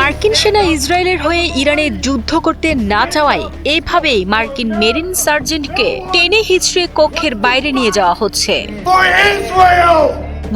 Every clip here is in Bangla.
মার্কিন সেনা ইসরায়েলের হয়ে ইরানে যুদ্ধ করতে না চাওয়ায় এইভাবেই মার্কিন মেরিন সার্জেন্টকে টেনে হিচড়ে কক্ষের বাইরে নিয়ে যাওয়া হচ্ছে।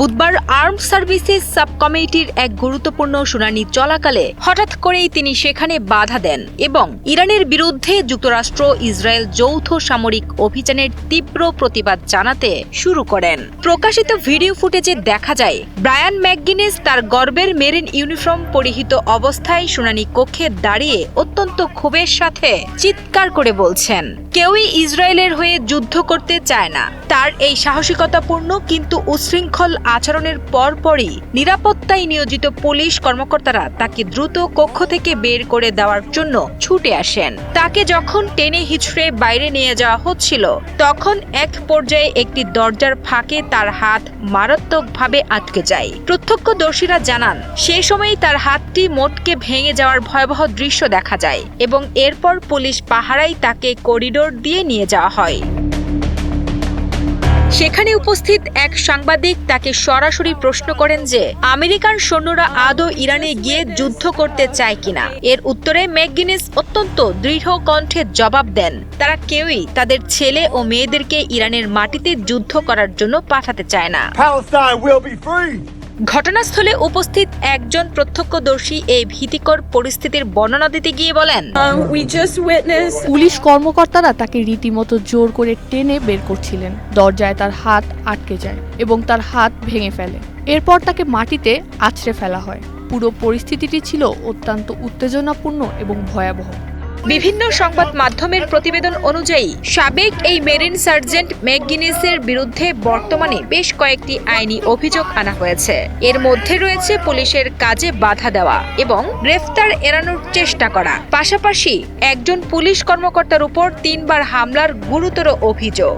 বুধবার আর্মড সার্ভিসেস সাব কমিটির এক গুরুত্বপূর্ণ শুনানি চলাকালে হঠাৎ করেই তিনি সেখানে বাধা দেন এবং ইরানের বিরুদ্ধে যুক্তরাষ্ট্র ইসরায়েল যৌথ সামরিক অভিযানের তীব্র প্রতিবাদ জানাতে শুরু করেন। প্রকাশিত ভিডিও ফুটেজে দেখা যায় ব্রায়ান ম্যাকগিনেস তার গর্বের মেরিন ইউনিফর্ম পরিহিত অবস্থায় শুনানি কক্ষে দাঁড়িয়ে অত্যন্ত ক্ষোভের সাথে চিৎকার করে বলছেন, কেউই ইসরায়েলের হয়ে যুদ্ধ করতে চায় না। তার এই সাহসিকতাপূর্ণ কিন্তু উচ্ছৃঙ্খল আচরণের পরপরই নিরাপত্তায় নিয়োজিত পুলিশ কর্মকর্তারা তাকে দ্রুত কক্ষ থেকে বের করে দেওয়ার জন্য ছুটে আসেন। তাকে যখন টেনে হিচড়ে বাইরে নিয়ে যাওয়া হচ্ছিল তখন এক পর্যায়ে একটি দরজার ফাঁকে তার হাত মারাত্মকভাবে আটকে যায়। প্রত্যক্ষদর্শীরা জানান সেই সময়ই তার হাতটি মোটকে ভেঙে যাওয়ার ভয়াবহ দৃশ্য দেখা যায় এবং এরপর পুলিশ পাহারায় তাকে করিডোর দিয়ে নিয়ে যাওয়া হয়। সেখানে উপস্থিত এক সাংবাদিক তাকে সরাসরি প্রশ্ন করেন যে আমেরিকান সৈন্যরা আদৌ ইরানে গিয়ে যুদ্ধ করতে চায় কিনা। এর উত্তরে ম্যাকগিনেস অত্যন্ত দৃঢ় কণ্ঠে জবাব দেন, তারা কেউই তাদের ছেলে ও মেয়েদেরকে ইরানের মাটিতে যুদ্ধ করার জন্য পাঠাতে চায় না। ঘটনাস্থলে উপস্থিত একজন প্রত্যক্ষদর্শী এই ভীতিকর পরিস্থিতির বর্ণনা দিতে গিয়ে বলেন, পুলিশ কর্মকর্তারা তাকে রীতিমতো জোর করে টেনে বের করছিলেন। দরজায় তার হাত আটকে যায় এবং তার হাত ভেঙে ফেলে। এরপর তাকে মাটিতে আছড়ে ফেলা হয়। পুরো পরিস্থিতিটি ছিল অত্যন্ত উত্তেজনাপূর্ণ এবং ভয়াবহ। বিভিন্ন সংবাদ মাধ্যমের প্রতিবেদন অনুযায়ী সাবেক এই মেরিন সার্জেন্ট ম্যাকগিনেসের বিরুদ্ধে বর্তমানে বেশ কয়েকটি আইনি অভিযোগ আনা হয়েছে। এর মধ্যে রয়েছে পুলিশের কাজে বাধা দেওয়া এবং গ্রেফতার এড়ানোর চেষ্টা করা, পাশাপাশি একজন পুলিশ কর্মকর্তার উপর 3 বার হামলার গুরুতর অভিযোগ।